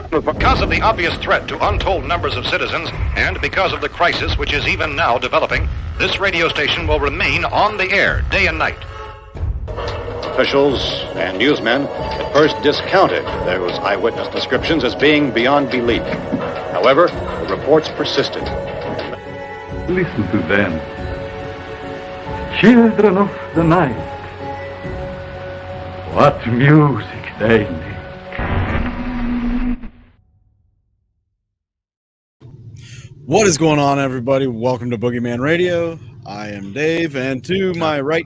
Because of the obvious threat to untold numbers of citizens, and because of the crisis which is even now developing, this radio station will remain on the air day and night. Officials and newsmen at first discounted those eyewitness descriptions as being beyond belief. However, the reports persisted. Listen to them. Children of the night. What music they make. What is going on, everybody? Welcome to Boogeyman Radio. I am Dave, and to my right,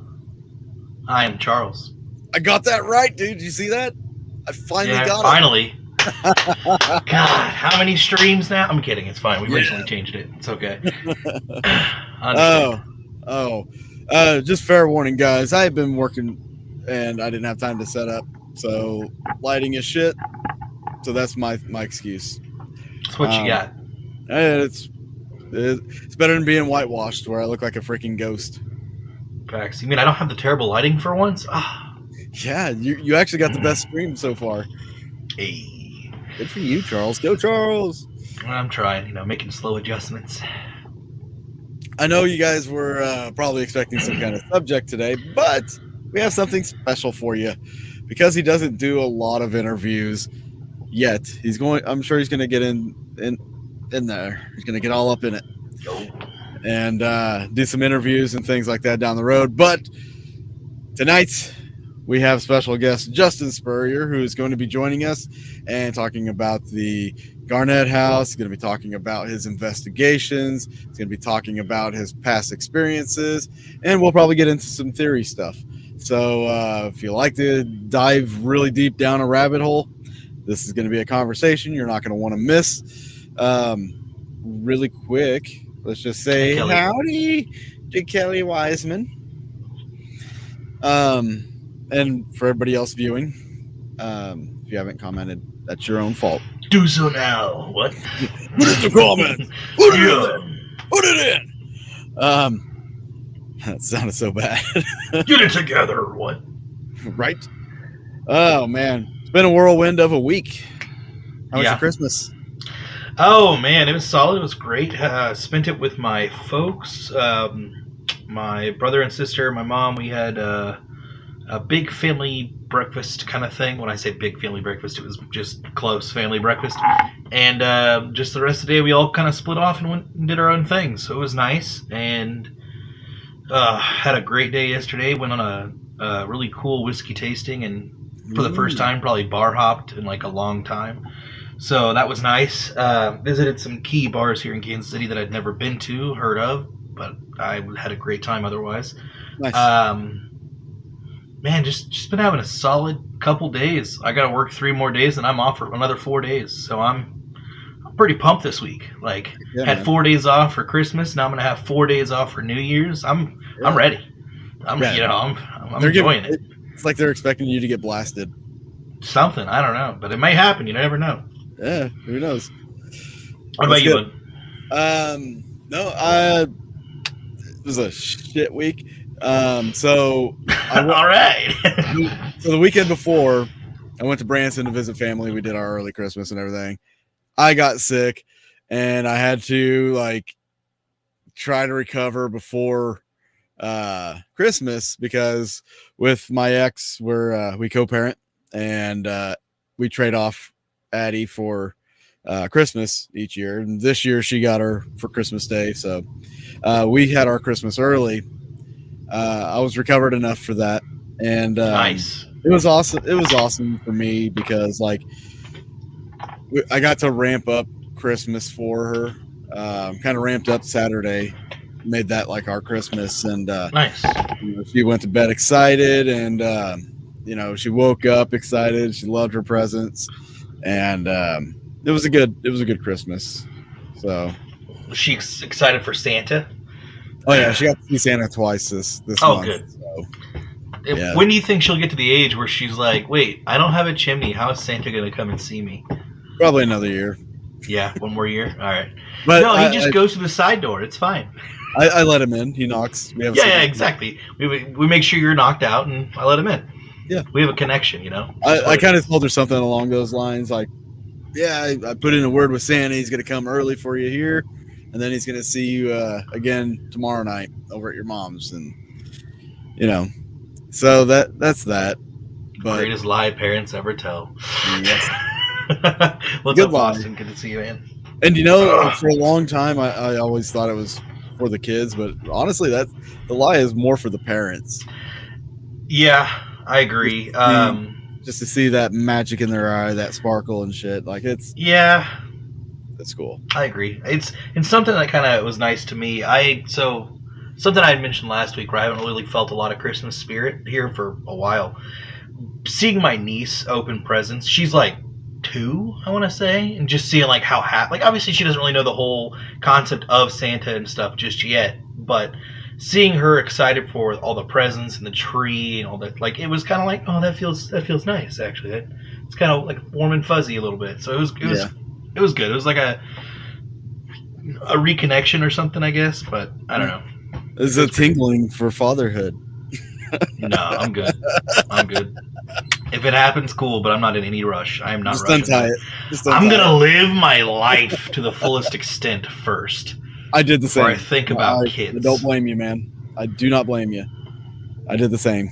I am Charles. I got that right, dude. Did you see that? I finally got it. God, how many streams now? I'm kidding. It's fine. We recently changed it. It's okay. Just fair warning, guys. I have been working, and I didn't have time to set up, so lighting is shit. So that's my excuse. That's what you got. It's better than being whitewashed, where I look like a freaking ghost. Facts. You mean I don't have the terrible lighting for once? Yeah, you actually got the best stream so far. Hey. Good for you, Charles. Go, Charles. I'm trying, making slow adjustments. I know you guys were probably expecting some kind of subject today, but we have something special for you. Because he doesn't do a lot of interviews yet, I'm sure he's going to get in there. He's going to get all up in it and do some interviews and things like that down the road. But tonight we have special guest Justin Spurrier, who is going to be joining us and talking about the Garnett House. He's going to be talking about his investigations. He's going to be talking about his past experiences, and we'll probably get into some theory stuff. So if you like to dive really deep down a rabbit hole, this is going to be a conversation you're not going to want to miss. Really quick, let's just say howdy to Kelly Wiseman. And for everybody else viewing, if you haven't commented, that's your own fault. Do so now. What? Put it in the comment. Put it in. That sounded so bad. Get it together. What? Right? Oh man, it's been a whirlwind of a week. How was your Christmas? Oh man, it was solid. It was great. Spent it with my folks, my brother and sister, my mom. We had a big family breakfast kind of thing. When I say big family breakfast, it was just close family breakfast. And just the rest of the day, we all kind of split off and went and did our own things. So it was nice. And had a great day yesterday. Went on a really cool whiskey tasting, and for the first time, probably bar hopped in like a long time. So that was nice. Visited some key bars here in Kansas City that I'd never been to, heard of, but I had a great time otherwise. Nice. Man, just been having a solid couple days. I got to work 3 more days, and I'm off for another 4 days. So I'm pretty pumped this week. Had 4 days off for Christmas. Now I'm gonna have 4 days off for New Year's. I'm ready. I'm enjoying it. It's like they're expecting you to get blasted. Something, I don't know, but it may happen. You never know. Yeah, who knows? What about you, bud? It was a shit week. So all right. So the weekend before, I went to Branson to visit family. We did our early Christmas and everything. I got sick, and I had to try to recover before Christmas, because with my ex, we co-parent, and we trade off Addie for Christmas each year, and this year she got her for Christmas Day, so we had our Christmas early. I was recovered enough for that, and nice. It was awesome. It was awesome for me because I got to ramp up Christmas for her. Kind of ramped up Saturday, made that like our Christmas, and nice. She went to bed excited, and she woke up excited. She loved her presents. And it was a good Christmas. So, was she excited for Santa? Oh yeah, she got to see Santa twice this month. Oh, good. So, yeah. When do you think she'll get to the age where she's like, "Wait, I don't have a chimney. How is Santa going to come and see me?" Probably another year. Yeah, 1 more year. All right. But no, he just goes to the side door. It's fine. I let him in. He knocks. Yeah, exactly. We make sure you're knocked out, and I let him in. Yeah, we have a connection. I kind of told her something along those lines, like, yeah, I put in a word with Santa. He's going to come early for you here, and then he's going to see you again tomorrow night over at your mom's, and so that's that. But Greatest lie parents ever tell. yes. What's Good up, lie. Austin? Good to see you, man. And for a long time, I always thought it was for the kids, but honestly, the lie is more for the parents. Yeah, I agree. Just to see that magic in their eye, that sparkle and shit, like it's cool. I agree. It's something that kind of was nice to me. Something I had mentioned last week, where I haven't really felt a lot of Christmas spirit here for a while. Seeing my niece open presents, she's like 2, I want to say, and just seeing like how happy. Like obviously she doesn't really know the whole concept of Santa and stuff just yet, but seeing her excited for all the presents and the tree and all that, like it was kind of like, oh, that feels nice actually. It's kind of like warm and fuzzy a little bit. So it was good. It was like a reconnection or something, I guess. But I don't know. It's a tingling for fatherhood. No, I'm good. If it happens, cool, but I'm not in any rush. I am not rushing. Untie it. I'm going to live my life to the fullest extent first. I did the same. Before I think about kids. I don't blame you, man. I do not blame you. I did the same.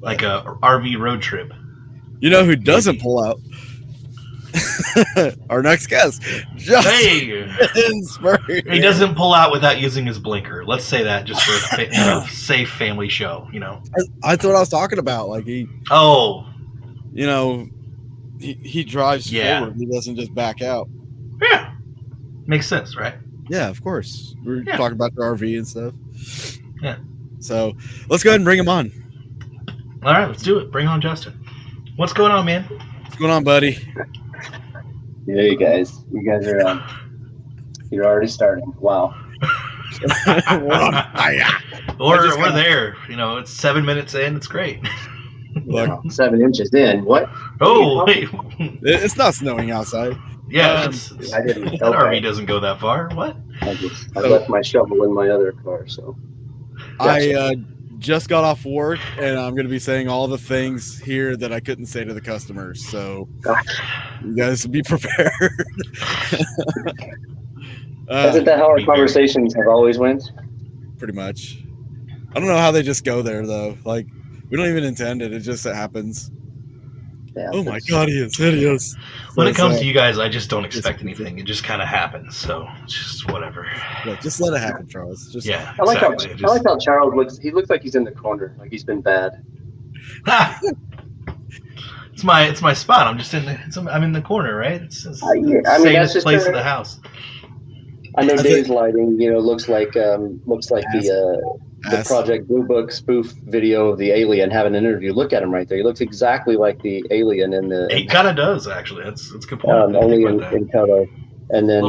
Like a RV road trip. You know who doesn't pull out? Our next guest, Justin Spurrier. He doesn't pull out without using his blinker. Let's say that just for a safe family show, That's what I was talking about. Like he drives forward. He doesn't just back out. Yeah. Makes sense, right? Yeah, of course. We're talking about the RV and stuff. Yeah. So let's go ahead and bring him on. All right, let's do it. Bring on Justin. What's going on, man? What's going on, buddy? Yeah, you guys are you're already starting. Wow. We're there. It's 7 minutes in. It's great. Look, 7 inches in. What? Oh, wait. It's not snowing outside. Yeah, I didn't. That RV doesn't go that far. What? I left my shovel in my other car, so. Gotcha. I just got off work, and I'm going to be saying all the things here that I couldn't say to the customers. So you guys be prepared. Isn't that how our conversations have always went? Pretty much. I don't know how they just go there, though. Like, we don't even intend it. It just happens. Yeah, oh, my God, he is hideous. When it comes to you guys, I just don't expect anything. It just kind of happens. So it's just whatever. Look, just let it happen, Charles. Yeah, I like how Charles looks. He looks like he's in the corner, like he's been bad. It's my spot. I'm just I'm in the corner, right? It's that's just place in the house. I know Dave's lighting, looks like the Project Blue Book spoof video of the alien having an interview. Look at him right there. He looks exactly like the alien in the. He kind of does, actually. That's a good point. Only in color. And then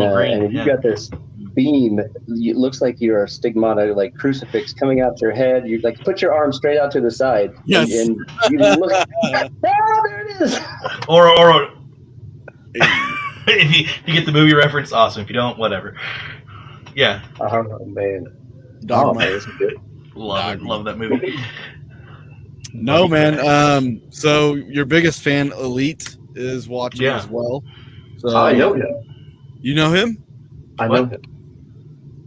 you've got this beam. It looks like you're a stigmata, like crucifix coming out your head. You put your arm straight out to the side. Yes. And you look. There it is. Or if you get the movie reference, awesome. If you don't, whatever. Yeah. Oh man. Dogma. Good. Love that movie. No, man. So your biggest fan, Elite, is watching as well. So I know him. You know him? I know him.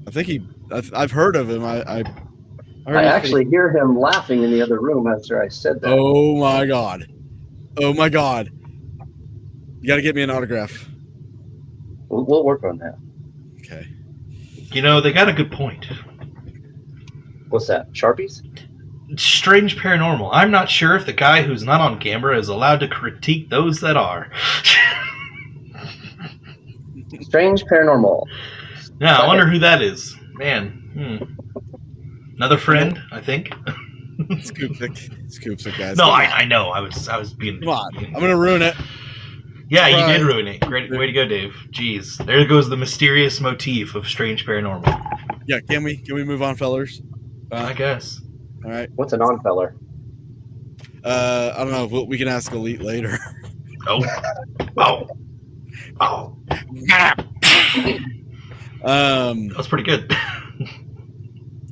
I think I've heard of him. I actually hear him laughing in the other room after I said that. Oh my God. You got to get me an autograph. We'll work on that. Okay. They got a good point. What's that? Sharpies? Strange Paranormal. I'm not sure if the guy who's not on camera is allowed to critique those that are. Strange Paranormal. Yeah, I wonder who that is. Man. Another friend, I think. Scoopsick, guys. No, I know. I was being. Come on. I'm going to ruin it. Yeah, you did ruin it. Great way to go, Dave. Jeez. There goes the mysterious motif of Strange Paranormal. Yeah, can we move on, fellers? I guess. All right. What's a non-feller? I don't know. We can ask Elite later. Oh. That was pretty good.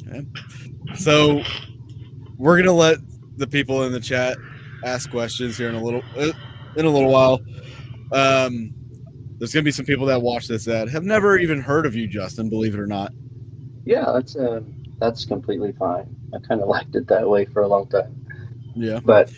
Okay. So we're gonna let the people in the chat ask questions here in a little while. there's going to be some people that watch this that have never even heard of you, Justin, believe it or not. Yeah, that's completely fine. I kind of liked it that way for a long time. Yeah. But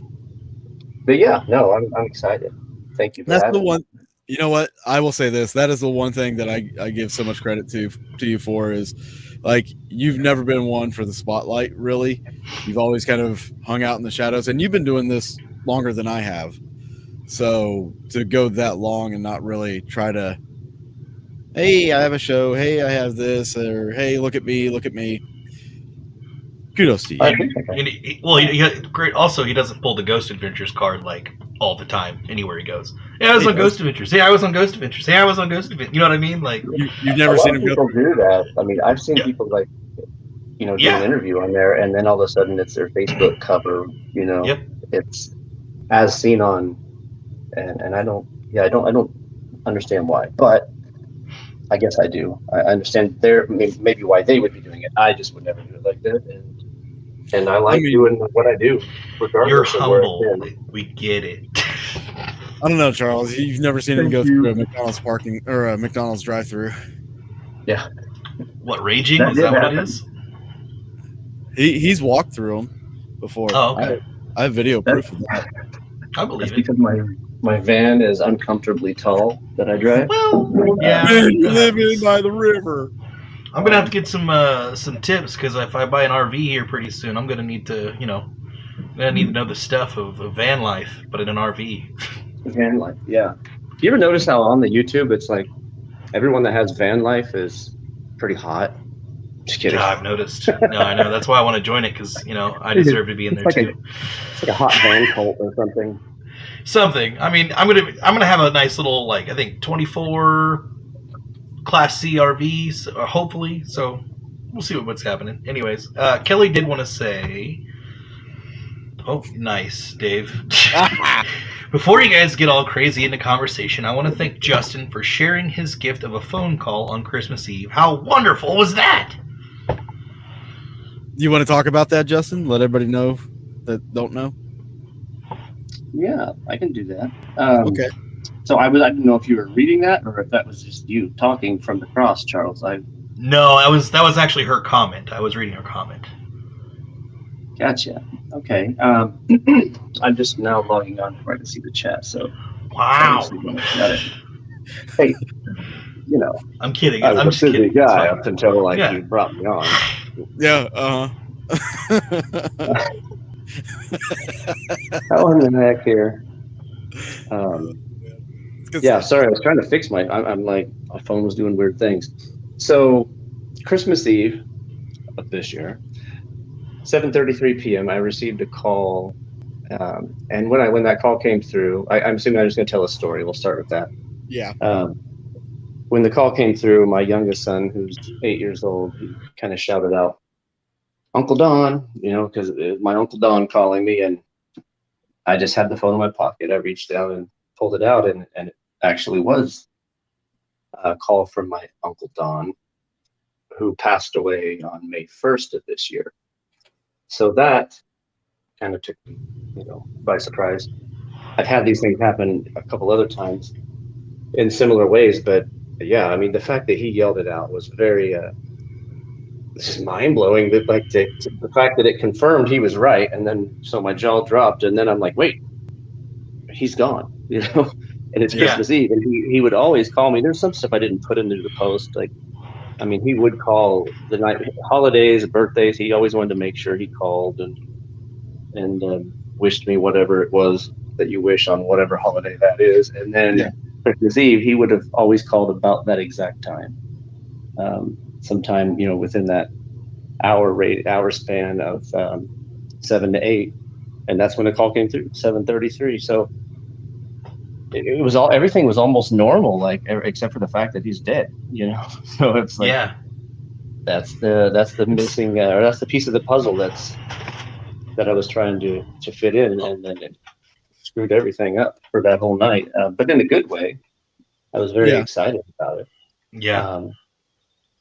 yeah, no, I'm excited. Thank you for That's having the me. one. You know what? I will say this. That is the one thing that I give so much credit to you for is, like, you've never been one for the spotlight, really. You've always kind of hung out in the shadows, and you've been doing this longer than I have. So to go that long and not really try to, hey, I have a show. Hey, I have this, or hey, look at me. Kudos to you. I appreciate that. And great. Also, he doesn't pull the Ghost Adventures card like all the time, anywhere he goes. Yeah, I was on Ghost Adventures. Yeah, I was on Ghost Adventures. Yeah, I was on Ghost Adventures. You know what I mean? Like, You've never a lot seen of him people go. do that. I mean, I've seen people like, do an interview on there, and then all of a sudden it's their Facebook cover. It's as seen on, and I don't understand why, but I guess I do. I understand maybe why they would be doing it. I just would never do it like that, and I like doing what I do, regardless you're of where humble. it's been. We get it. I don't know, Charles. You've never seen him go through a McDonald's parking or a McDonald's drive-through. Yeah. What, raging? Is that what it is? He's walked through them before. Oh, okay. I have video proof of that. I believe it. Because my van is uncomfortably tall that I drive. Well, yeah. Living by the river. I'm gonna have to get some tips, because if I buy an RV here pretty soon, I'm gonna need to know the stuff of van life, but in an RV. Van life, yeah. Do you ever notice how on the YouTube it's like everyone that has van life is pretty hot? Just kidding. Yeah, I've noticed. No, I know. That's why I want to join it, because I deserve to be in there too. It's like a hot van cult or something. Something. I mean, I'm gonna have a nice little, like, I think 24 Class C RVs, hopefully. So we'll see what's happening. Anyways, Kelly did want to say, oh, nice, Dave. Before you guys get all crazy into conversation, I want to thank Justin for sharing his gift of a phone call on Christmas Eve. How wonderful was that? You want to talk about that, Justin? Let everybody know that don't know. Yeah, I can do that. Okay. So I didn't know if you were reading that or if that was just you talking from the cross, Charles. No, that was actually her comment. I was reading her comment. Gotcha. Okay. I'm just now logging on where I can see the chat. So wow. Got it. Hey, I'm kidding. I was I'm a just busy kidding. guy up until you brought me on. Yeah. How in the heck here? Yeah, sorry, I was trying to fix I'm like, my phone was doing weird things. So Christmas Eve of this year, 7:33 p.m., I received a call. And when that call came through, I'm assuming I'm just going to tell a story. We'll start with that. Yeah. When the call came through, my youngest son, who's 8 years old, he kind of shouted out, "Uncle Don," because my Uncle Don calling me, and I just had the phone in my pocket. I reached down and pulled it out, and it actually was a call from my Uncle Don, who passed away on May 1st of this year. So that kind of took me, by surprise. I've had these things happen a couple other times in similar ways, but yeah, I mean, the fact that he yelled it out was very just mind-blowing. That the fact that it confirmed he was right, and then so my jaw dropped, and then I'm like, wait, he's gone, and it's Christmas Eve, and he would always call me. There's some stuff I didn't put into the post, he would call the night, holidays, birthdays. He always wanted to make sure he called and wished me whatever it was that you wish on whatever holiday that is, and then Christmas Eve he would have always called about that exact time. Sometime within that hour span of 7 to 8, and that's when the call came through, 7:33. So it was everything was almost normal, except for the fact that he's dead. So it's like that's the missing or that's the piece of the puzzle that I was trying to fit in, and then it screwed everything up for that whole night. But in a good way, I was very excited about it. Yeah.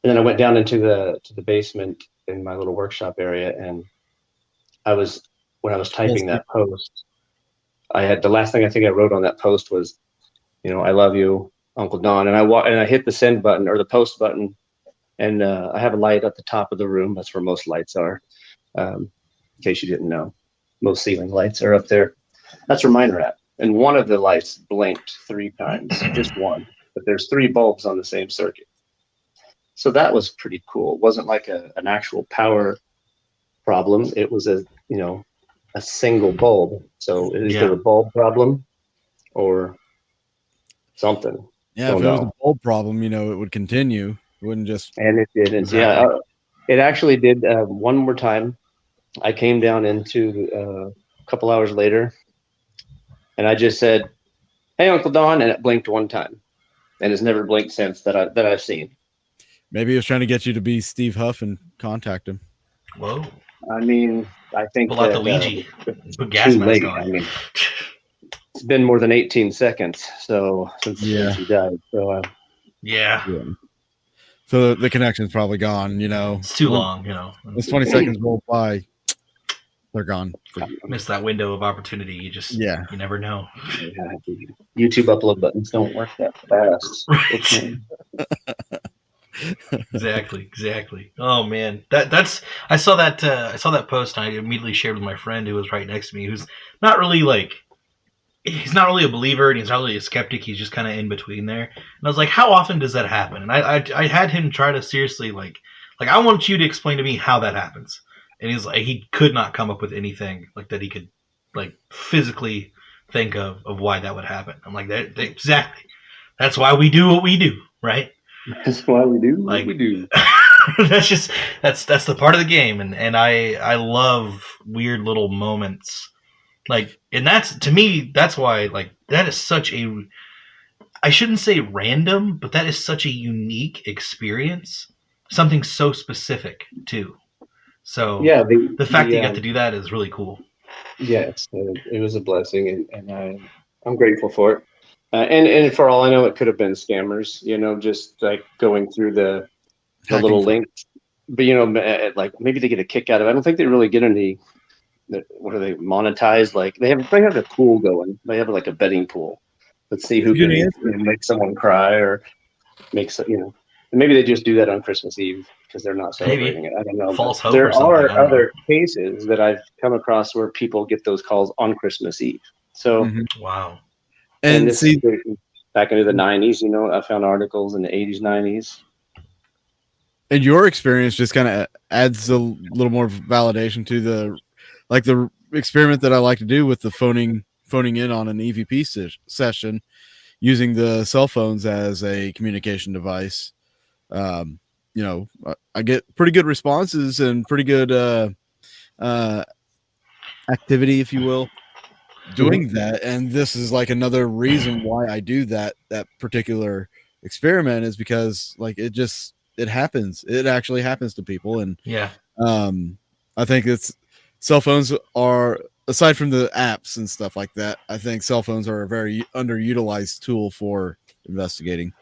And then I went down into the basement in my little workshop area, and when I was typing that post, the last thing I think I wrote on that post was, I love you. Uncle Don, and I hit the send button or the post button, and I have a light at the top of the room. That's where most lights are. In case you didn't know, most ceiling lights are up there. That's where mine are at. And one of the lights blinked 3 times, just one. But there's 3 bulbs on the same circuit. So that was pretty cool. It wasn't like an actual power problem. It was a single bulb. So it is either a bulb problem or something. Yeah, if it was a bulb problem, it would continue. It wouldn't just. And it didn't. Exactly. Yeah, it actually did one more time. I came down into a couple hours later, and I just said, "Hey, Uncle Don," and it blinked 1 time, and it's never blinked since that I've seen. Maybe he was trying to get you to be Steve Huff and contact him. Whoa! I mean, I think pull out the Ouija, put gas mask on. I mean, it's been more than 18 seconds since he died. So yeah. So the connection's probably gone. It's too long. It's 20 seconds roll by. They're gone. Miss that window of opportunity. You just you never know. Yeah, YouTube upload buttons don't work that fast. Exactly. Oh man, I saw that post and I immediately shared with my friend who was right next to me, who's not really he's not really a believer and he's not really a skeptic. He's just kind of in between there. And I was like, how often does that happen? And I had him try to seriously like I want you to explain to me how that happens. And he's like, he could not come up with anything like that he could physically think of why that would happen. I'm like, exactly. That's why we do what we do, right? That's why we do what we do. that's the part of the game, and I love weird little moments. And that's, to me, that's why that is such a, I shouldn't say random, but that is such a unique experience. Something so specific too. So the fact that you got to do that is really cool. Yes, it was a blessing, and I'm grateful for it. And for all I know, it could have been scammers, just going through the little links. But maybe they get a kick out of it. I don't think they really get any. What are they monetize? They have a pool going. They have a betting pool. Let's see who can make someone cry or make maybe they just do that on Christmas Eve because they're not celebrating it. I don't know. False hope. There are other cases that I've come across where people get those calls on Christmas Eve. So wow. And this is back into the 90s. I found articles in the 80s, 90s. And your experience just kind of adds a little more validation to the experiment that I like to do with the phoning in on an EVP session using the cell phones as a communication device. I get pretty good responses and pretty good activity, if you will, doing that. And this is another reason why I do that particular experiment is because it happens. It actually happens to people. And I think cell phones are, aside from the apps and stuff like that, I think cell phones are a very underutilized tool for investigating.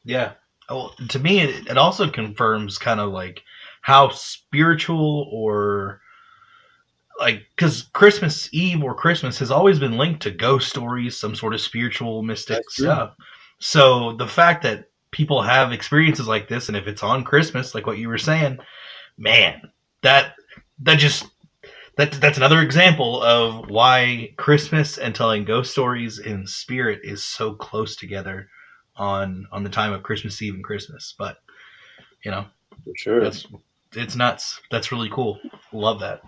Yeah. Well, to me, it also confirms kind of how spiritual or because Christmas Eve or Christmas has always been linked to ghost stories, some sort of spiritual mystic stuff. So the fact that people have experiences like this, and if it's on Christmas, like what you were saying, man, that's another example of why Christmas and telling ghost stories in spirit is so close together on the time of Christmas Eve and Christmas. But for sure, it's nuts. That's really cool. Love that.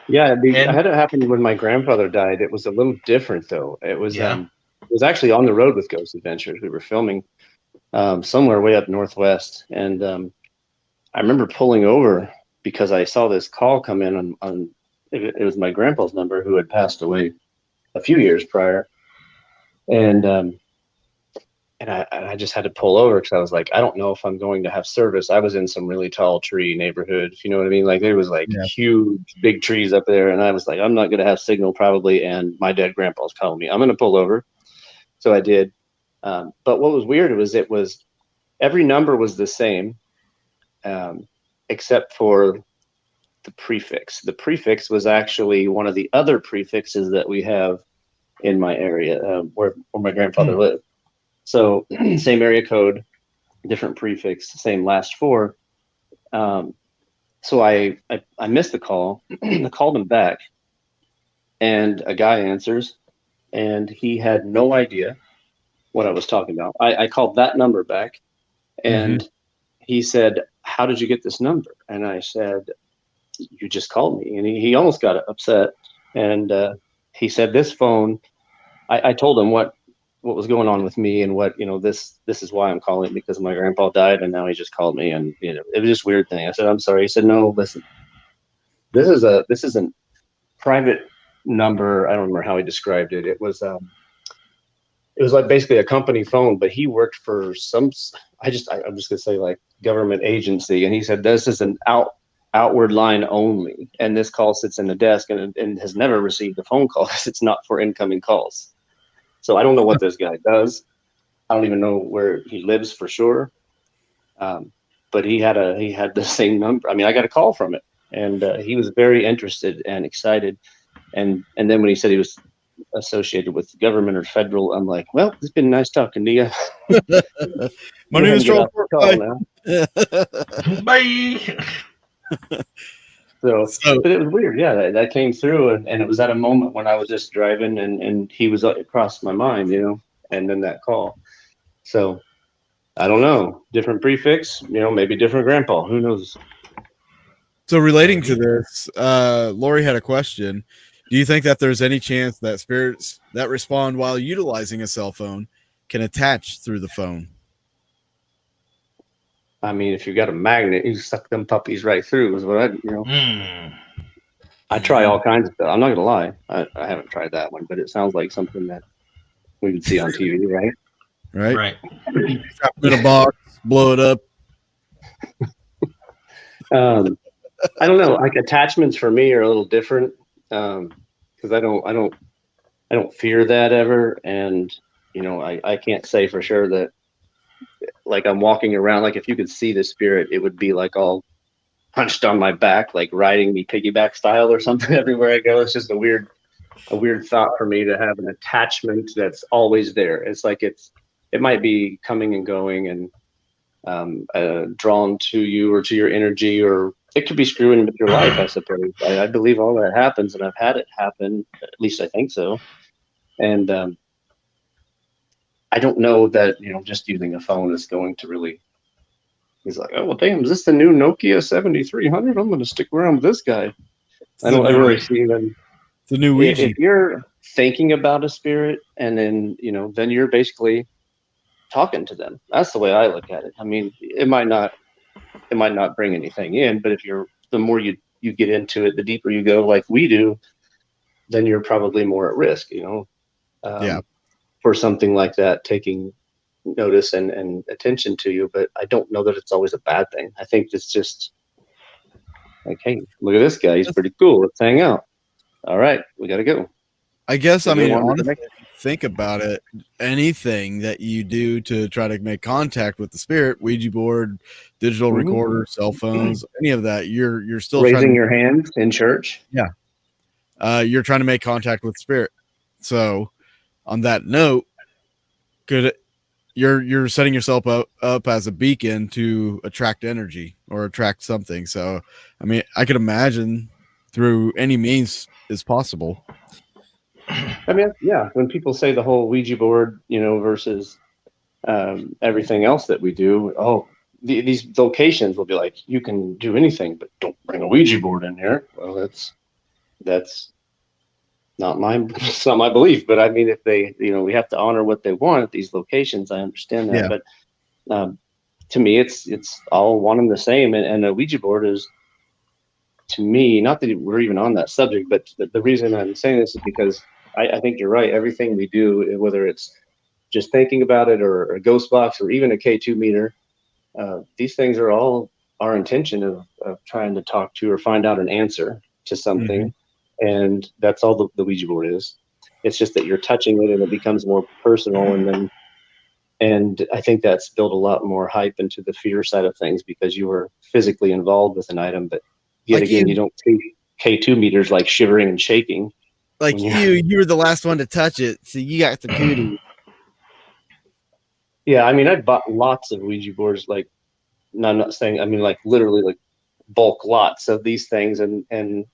Yeah, I had it happen when my grandfather died. It was a little different though. It was actually on the road with Ghost Adventures. We were filming somewhere way up northwest, and I remember pulling over because I saw this call come in on it was my grandpa's number, who had passed away a few years prior, and I just had to pull over because I was like, I don't know if I'm going to have service. I was in some really tall tree neighborhood, if you know what I mean. There was huge, big trees up there, and I was like, I'm not going to have signal probably. And my dead grandpa's calling me. I'm going to pull over. So I did. But what was weird was every number was the same, except for the prefix. The prefix was actually one of the other prefixes that we have in my area where my grandfather lived. So same area code, different prefix, same last four. So I missed the call. I called him back, and a guy answers, and he had no idea what I was talking about. I called that number back, and he said, "How did you get this number?" And I said, "You just called me." And he almost got upset. And he said, "This phone," I told him what was going on with me and what, this is why I'm calling, because my grandpa died and now he just called me, and it was just a weird thing. I said, "I'm sorry." He said, "No, listen, this is a private number." I don't remember how he described it. It was like basically a company phone, but he worked for I'm just gonna say like government agency, and he said this is an outward line only, and this call sits in the desk and has never received a phone call because it's not for incoming calls. So I don't know what this guy does. I don't even know where he lives for sure. But he had the same number. I mean, I got a call from it, and he was very interested and excited. And then when he said he was associated with government or federal, I'm like, well, it's been nice talking to you. My name is Charles. Bye. So, but it was weird. Yeah, that came through, and it was at a moment when I was just driving, and he was across my mind, and then that call. So I don't know, different prefix, maybe different grandpa. Who knows? So relating to this, Lori had a question. Do you think that there's any chance that spirits that respond while utilizing a cell phone can attach through the phone? I mean, if you got a magnet, you suck them puppies right through. Is what I try all kinds of stuff. I'm not gonna lie, I haven't tried that one, but it sounds like something that we would see on TV, right? Right. Trap it in a box, blow it up. I don't know. Like attachments for me are a little different because I don't fear that ever, and I can't say for sure that like I'm walking around, like if you could see the spirit, it would be like all hunched on my back, like riding me piggyback style or something everywhere I go. It's just a weird thought for me to have an attachment that's always there. It's like it might be coming and going and drawn to you or to your energy, or it could be screwing with your life, I suppose. I believe all that happens, and I've had it happen. At least I think so. And I don't know that just using a phone is going to really. He's like, oh well, damn, is this the new Nokia 7300? I'm going to stick around with this guy. I don't really see them. The new Ouija. If you're thinking about a spirit, and then then you're basically talking to them. That's the way I look at it. I mean, it might not bring anything in, but the more you get into it, the deeper you go, like we do, then you're probably more at risk, for something like that taking notice and attention to you. But I don't know that it's always a bad thing. I think it's just like, hey, look at this guy. He's pretty cool. Let's hang out. All right, we got to go. I guess, honestly, think about it. Anything that you do to try to make contact with the spirit, Ouija board, digital recorder, cell phones, any of that, you're still raising your hand in church. Yeah. You're trying to make contact with spirit. So on that note, you're setting yourself up as a beacon to attract energy or attract something. So, I mean, I could imagine through any means is possible. I mean, yeah, when people say the whole Ouija board, versus everything else that we do, these locations will be like, you can do anything, but don't bring a Ouija board in here. Well, that's not my belief. But I mean, if they, we have to honor what they want at these locations. I understand that, yeah. But to me, it's all one and the same. And a Ouija board is, to me, not that we're even on that subject, but the reason I'm saying this is because I think you're right. Everything we do, whether it's just thinking about it or a ghost box or even a K2 meter, these things are all our intention of trying to talk to or find out an answer to something. And that's all the Ouija board is. It's just that you're touching it and it becomes more personal. And I think that's built a lot more hype into the fear side of things because you were physically involved with an item, but yet again, you don't see K2 meters like shivering and shaking. Like you were the last one to touch it, so you got the cootie. Yeah, I mean, I bought lots of Ouija boards. Like, no, I'm not saying. I mean, like literally, like bulk lots of these things, and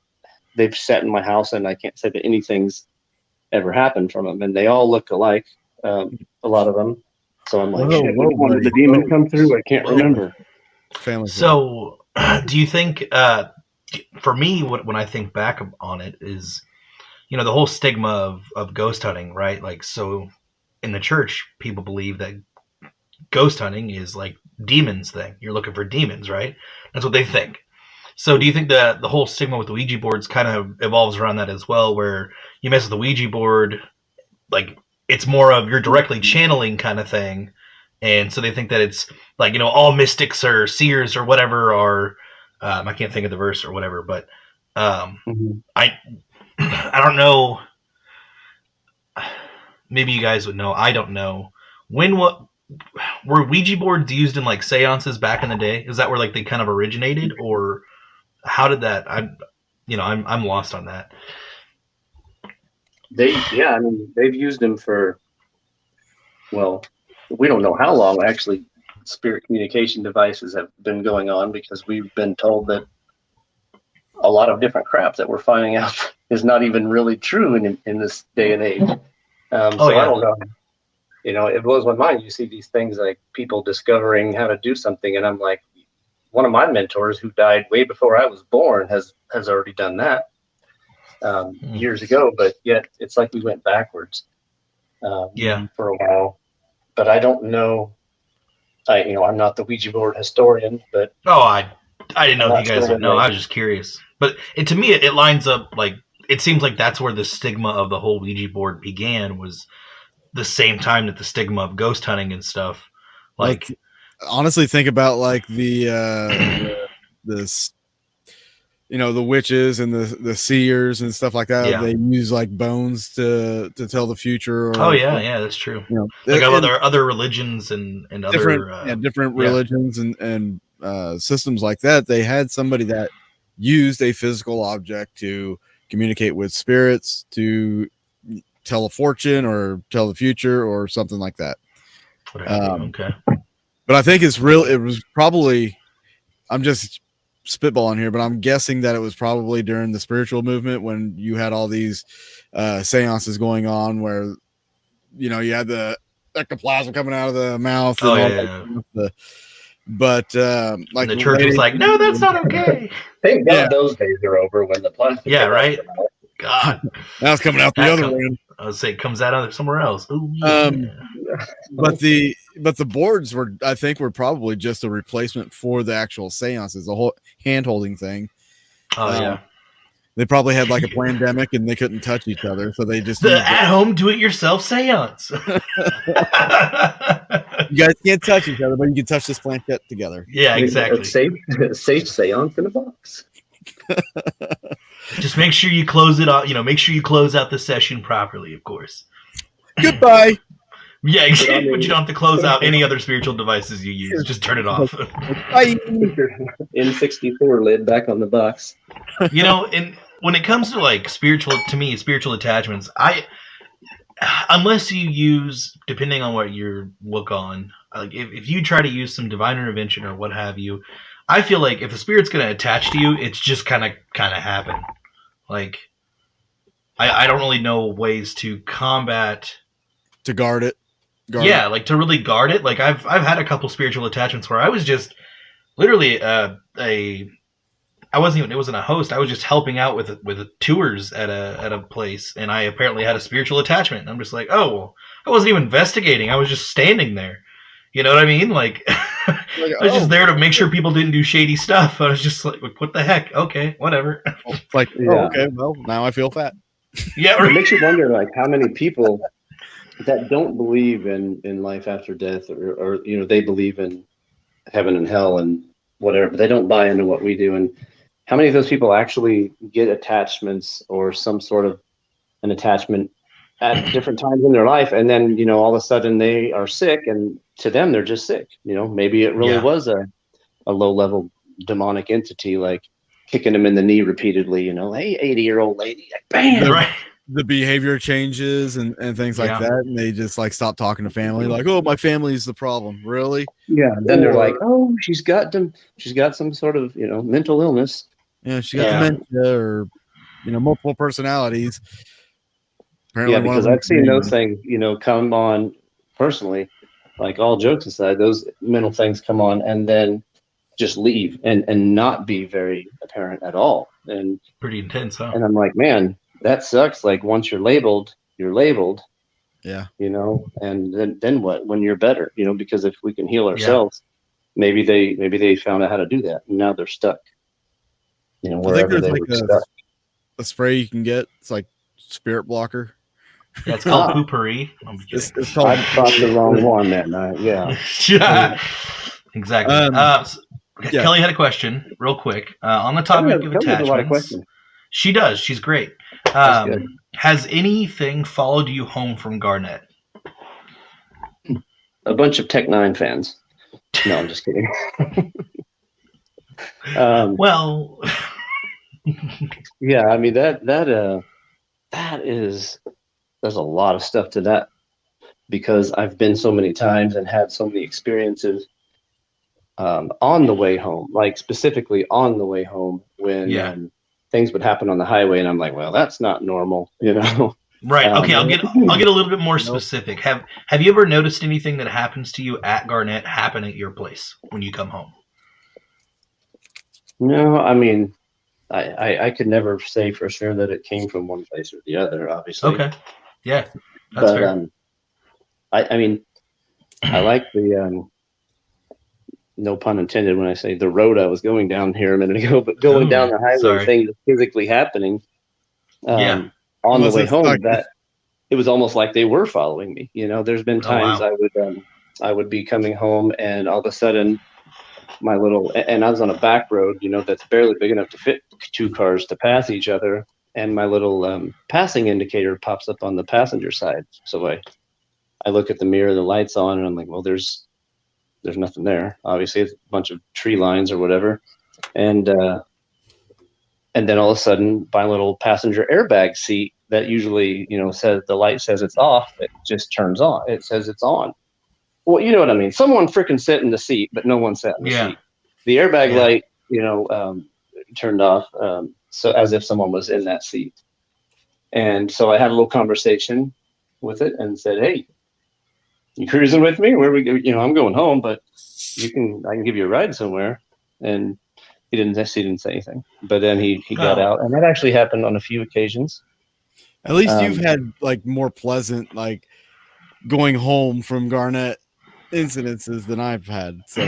they've sat in my house, and I can't say that anything's ever happened from them, and they all look alike. A lot of them. So I'm like, shit, which one did the demon come through? I can't remember. Family. So, do you think? For me, when I think back on it, is the whole stigma of ghost hunting, right? Like, so in the church, people believe that ghost hunting is like demons thing. You're looking for demons, right? That's what they think. So do you think that the whole stigma with the Ouija boards kind of evolves around that as well, where you mess with the Ouija board, like it's more of you're directly channeling kind of thing, and so they think that it's like all mystics or seers or whatever are I can't think of the verse or whatever, but I don't know. Maybe you guys would know. I don't know. What were Ouija boards used in like seances back in the day? Is that where like they kind of originated, or how did that? I'm lost on that. I mean, they've used them for, well, we don't know how long actually. Spirit communication devices have been going on, because we've been told that a lot of different crap that we're finding out is not even really true in this day and age. I don't know. It blows my mind. You see these things like people discovering how to do something, and I'm like, one of my mentors who died way before I was born has already done that years ago, but yet it's like we went backwards for a while. But I don't know. I'm not the Ouija board historian, but I didn't know if you guys would know. I was just curious. But to me, it lines up like it seems like that's where the stigma of the whole Ouija board began, was the same time that the stigma of ghost hunting and stuff. Like honestly, think about like the witches and the seers and stuff like that. Yeah. They use like bones to tell the future. That's true. Like other religions and different religions and systems like that. They had somebody that used a physical object to communicate with spirits, to tell a fortune or tell the future or something like that. Okay. But I think it was probably, I'm just spitballing here, but I'm guessing that it was probably during the spiritual movement when you had all these seances going on where, you had the ectoplasm coming out of the mouth. But like the church was like, no, that's not okay. Thank God those days are over when the plastic. Yeah, right. God, now it's coming out the other way. I would say it comes out somewhere else. Ooh, but the boards were probably just a replacement for the actual seances, the whole hand holding thing. They probably had like a pandemic and they couldn't touch each other, so they just at home do it yourself seance. You guys can't touch each other, but you can touch this planchette together. Yeah, exactly. Safe seance in a box. Just make sure you close it out. Make sure you close out the session properly, of course. Goodbye. Yeah, exactly. But you don't have to close out any other spiritual devices you use. Just turn it off. Bye. N64 lid back on the box. And when it comes to like spiritual attachments, unless you use, depending on what you look on, like if you try to use some divine intervention or what have you, I feel like if a spirit's going to attach to you, it's just kind of happen. Like, I don't really know ways to combat, to guard it. Like to really guard it. Like I've had a couple spiritual attachments where I was just literally it wasn't a host. I was just helping out with tours at a place, and I apparently had a spiritual attachment. And I'm just like, oh well, I wasn't even investigating. I was just standing there. You know what I mean? Like, I was just there to make sure people didn't do shady stuff. I was just like, what the heck? Okay, whatever. It's like, okay, well, now I feel fat. Yeah, right. It makes you wonder, like, how many people that don't believe in life after death, or they believe in heaven and hell and whatever, but they don't buy into what we do. And how many of those people actually get attachments or some sort of an attachment at different times in their life, and then all of a sudden they are sick, and to them they're just sick. Maybe it really was a low-level demonic entity, like kicking them in the knee repeatedly. Hey, 80-year-old lady, like, bam! Right. the behavior changes and things like Yeah. that, and they just like stop talking to family, like, oh, my family is the problem. Really? Yeah. Then they're like, Or- oh, she's got some sort of, mental illness. Yeah, she got Yeah. dementia or multiple personalities. Apparently, Yeah, one of because them I've seen those things, come on personally, like all jokes aside, those mental things come on and then just leave and not be very apparent at all. And Pretty intense, huh? I'm like, man, that sucks. Like once you're labeled, Yeah, and then what when you're better, because if we can heal ourselves, maybe they found out how to do that and now they're stuck. I think Wherever there's they like were stuck. a spray you can get. It's like spirit blocker. Yeah, it's called poopery. I'm It's kidding. called. I found the wrong one that night. Yeah. Yeah. Exactly. Yeah. Kelly had a question, real quick, on the topic of Kelly has a attachments. lot of questions. She does. She's great. That's good. Has anything followed you home from Garnett? A bunch of Tech 9 fans. No, I'm just kidding. Well, Yeah, I mean that is there's a lot of stuff to that because I've been so many times and had so many experiences on the way home, like specifically on the way home when things would happen on the highway and I'm like, well, that's not normal, right. Okay, I'll get a little bit more specific. Have you ever noticed anything that happens to you at Garnett happen at your place when you come home? No, I mean, I could never say for sure that it came from one place or the other, obviously. Okay. Yeah, that's fair. I mean, I like the no pun intended when I say the road I was going down here a minute ago, but going down the highway, things physically happening. On the way home, that it was almost like they were following me. There's been times I would be coming home and all of a sudden and I was on a back road, that's barely big enough to fit two cars to pass each other. And my little passing indicator pops up on the passenger side. So I look at the mirror, the light's on, and I'm like, well, there's nothing there. Obviously, it's a bunch of tree lines or whatever. And then all of a sudden, my little passenger airbag seat that usually, says the light says it's off, it just turns on. It says it's on. Well, you know what I mean? Someone freaking sat in the seat, but no one sat in the seat. The airbag light, turned off, so as if someone was in that seat. And so I had a little conversation with it and said, "Hey, you cruising with me? Where we go? I'm going home, but I can give you a ride somewhere." And he didn't say anything. But then he got out, and that actually happened on a few occasions. At least you've had like more pleasant like going home from Garnett incidences than I've had. So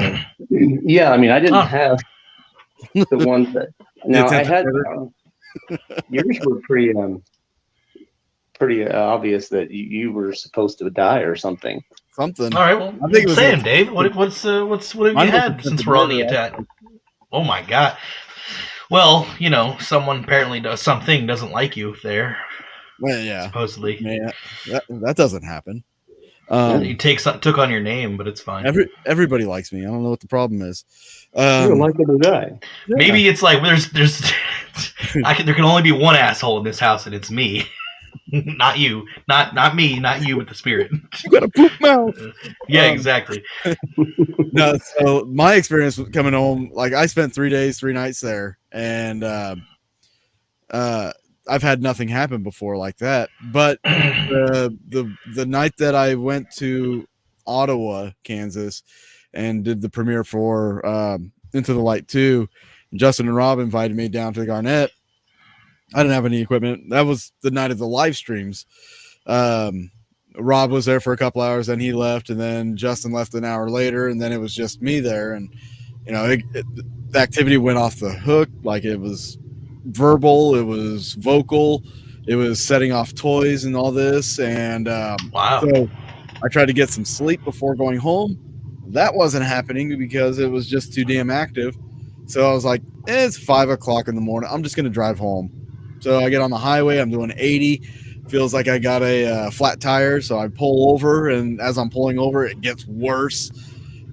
yeah, I mean, I didn't have the ones that. Now I had yours were pretty obvious that you were supposed to die or something. Something. All right, well, I think it was Sam, Dave, what have you had since we're on the attack? Oh my God. Well, someone apparently doesn't like you there. Well, yeah. Supposedly. Man, that doesn't happen. He took on your name, but it's fine. Everybody likes me. I don't know what the problem is. You don't like the guy. Yeah. Maybe it's like there's there can only be one asshole in this house, and it's me. Not you. Not me, not you with the spirit. You got a poop mouth. Yeah, exactly. No, so my experience with coming home, like I spent 3 days, 3 nights there, and I've had nothing happen before like that. But the night that I went to Ottawa, Kansas, and did the premiere for Into the Light 2, Justin and Rob invited me down to the Garnett. I didn't have any equipment. That was the night of the live streams. Rob was there for a couple hours, then he left, and then Justin left an hour later, and then it was just me there. And the activity went off the hook. Like it was verbal, it was vocal, it was setting off toys and all this. And wow. So I tried to get some sleep before going home. That wasn't happening because it was just too damn active. So I was like, it's 5 o'clock in the morning. I'm just going to drive home. So I get on the highway. I'm doing 80. Feels like I got a flat tire. So I pull over, and as I'm pulling over, it gets worse.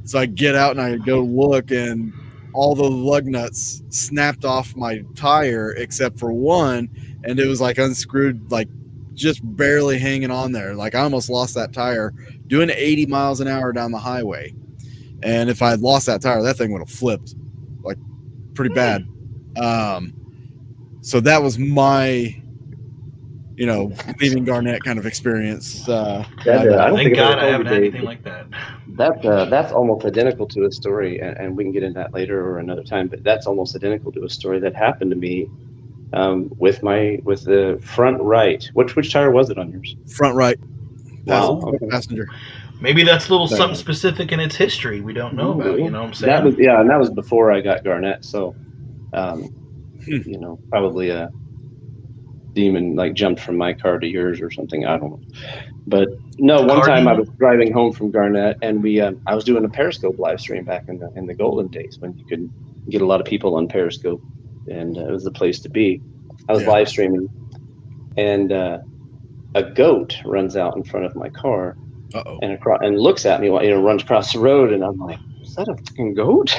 So I get out and I go look, and all the lug nuts snapped off my tire except for one. And it was like unscrewed like just barely hanging on there. Like I almost lost that tire doing 80 miles an hour down the highway. And if I had lost that tire, that thing would have flipped like pretty bad. So that was my, leaving Garnett kind of experience. Thank God I haven't had anything like that. That's almost identical to a story, and we can get into that later or another time. But that's almost identical to a story that happened to me with the front right. Which tire was it on yours? Front right. Wow. Okay. Passenger. Maybe that's a little something specific in its history we don't know about. You know what I'm saying? And that was before I got Garnett. So, probably a demon like jumped from my car to yours or something. I don't know. But no, one time I was driving home from Garnett, and I was doing a Periscope live stream back in the golden days when you could get a lot of people on Periscope, and it was the place to be. I was live streaming, and a goat runs out in front of my car, and looks at me while runs across the road, and I'm like, "Is that a fucking goat?"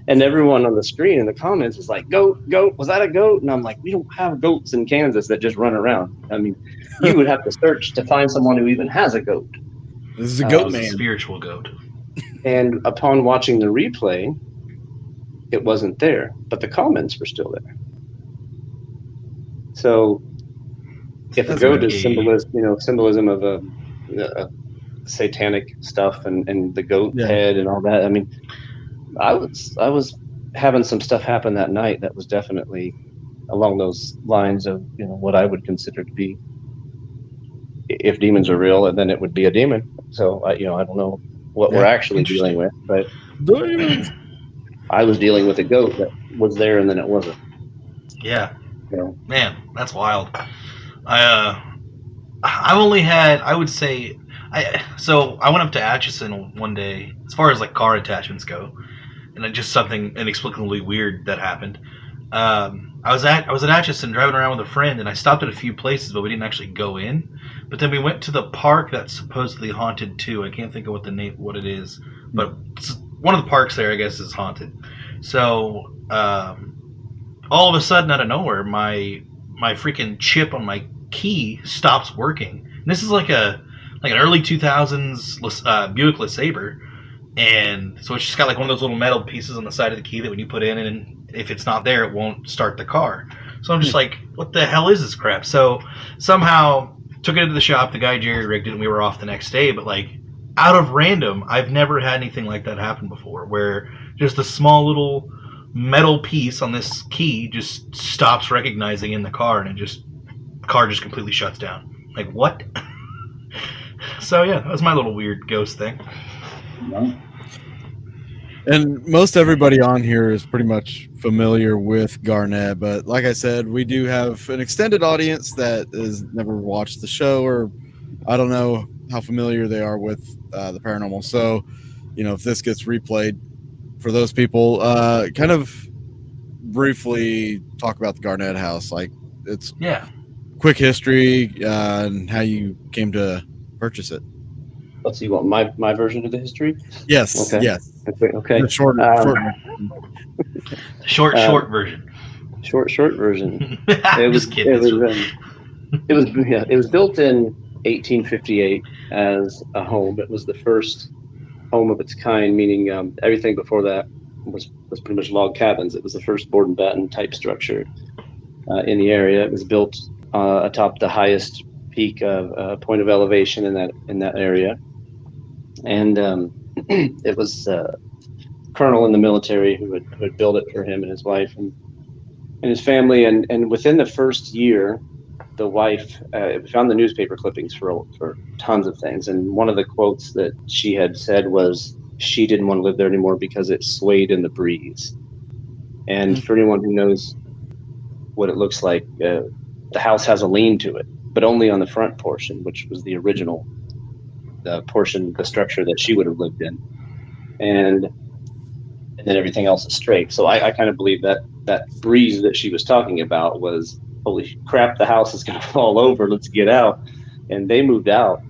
And everyone on the screen in the comments is like, "Goat, was that a goat?" And I'm like, "We don't have goats in Kansas that just run around. I mean, you would have to search to find someone who even has a goat." This is a goat man. A spiritual goat. And upon watching the replay, it wasn't there, but the comments were still there. So, if a goat is symbolism of a satanic stuff and the goat head and all that. I mean, I was having some stuff happen that night that was definitely along those lines of what I would consider to be, if demons are real, and then it would be a demon. So I don't know what we're actually dealing with, but I was dealing with a goat that was there and then it wasn't. Yeah. Man, that's wild. I've only had, I would say, so I went up to Atchison one day, as far as like car attachments go, and just something inexplicably weird that happened. I was at Atchison driving around with a friend, and I stopped at a few places, but we didn't actually go in. But then we went to the park that's supposedly haunted too. I can't think of what it is, but one of the parks there, I guess, is haunted. So all of a sudden, out of nowhere, my freaking chip on my key stops working. And this is like an early 2000s Buick LeSabre, and so it's just got like one of those little metal pieces on the side of the key that when you put in, and if it's not there, it won't start the car. So I'm just like, what the hell is this crap? So somehow took it into the shop. The guy jerry-rigged it, and we were off the next day. But like, out of random, I've never had anything like that happen before, where just a small little metal piece on this key just stops recognizing in the car, and the car just completely shuts down. Like, what? So yeah, that was my little weird ghost thing. And most everybody on here is pretty much familiar with Garnett, but like I said, we do have an extended audience that has never watched the show, or I don't know how familiar they are with the paranormal. So, if this gets replayed for those people, kind of briefly talk about the Garnett house. Like, it's quick history and how you came to purchase it. Let's see, what my version of the history? Yes. Okay. Yes. Okay. The short version. Short version. It was built in 1858 as a home. It was the first home of its kind, meaning everything before that was pretty much log cabins. It was the first board and batten type structure in the area. It was built atop the highest peak of point of elevation in that area, and it was a colonel in the military who had built it for him and his wife and his family. And within the first year, the wife found the newspaper clippings for tons of things, and one of the quotes that she had said was she didn't want to live there anymore because it swayed in the breeze. And for anyone who knows what it looks like, the house has a lean to it, but only on the front portion, which was the original portion, the structure that she would have lived in, and then everything else is straight. So I kind of believe that breeze that she was talking about was, holy crap, the house is going to fall over, let's get out. And they moved out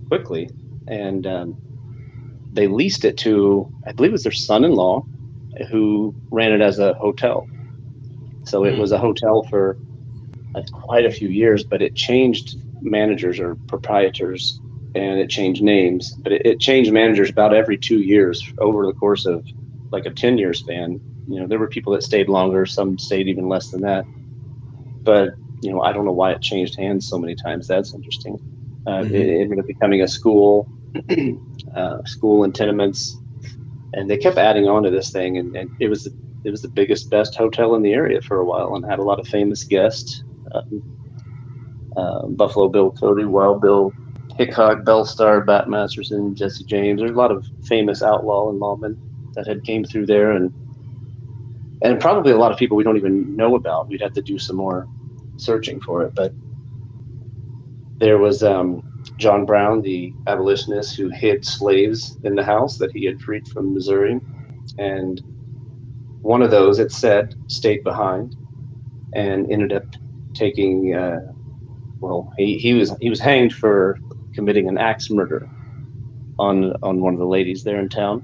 quickly, and they leased it to, I believe it was their son-in-law, who ran it as a hotel. So it was a hotel for quite a few years, but it changed managers or proprietors, and it changed names, but it changed managers about every 2 years over the course of like a 10-year span. There were people that stayed longer, some stayed even less than that, but I don't know why it changed hands so many times. That's interesting. It ended up becoming a school and tenements, and they kept adding on to this thing, and it was the biggest, best hotel in the area for a while, and had a lot of famous guests. Buffalo Bill Cody, Wild Bill Hickok, Bellstar, Bat Masterson, Jesse James. There's a lot of famous outlaw and lawmen that had came through there, and probably a lot of people we don't even know about. We'd have to do some more searching for it. But there was John Brown, the abolitionist, who hid slaves in the house that he had freed from Missouri, and one of those, it said, stayed behind and ended up taking. He was hanged for committing an axe murder on one of the ladies there in town,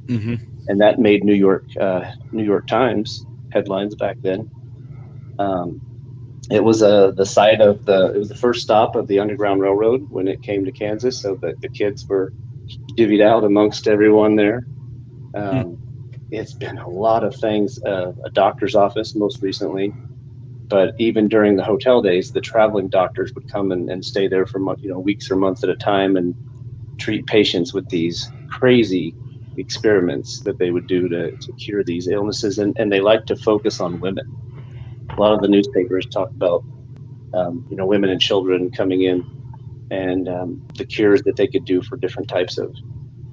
and that made New York Times headlines back then. It was the site of it was the first stop of the Underground Railroad when it came to Kansas, so that the kids were divvied out amongst everyone there. It's been a lot of things. A doctor's office most recently. But even during the hotel days, the traveling doctors would come and stay there for weeks or months at a time and treat patients with these crazy experiments that they would do to cure these illnesses. And they like to focus on women. A lot of the newspapers talk about, women and children coming in and the cures that they could do for different types of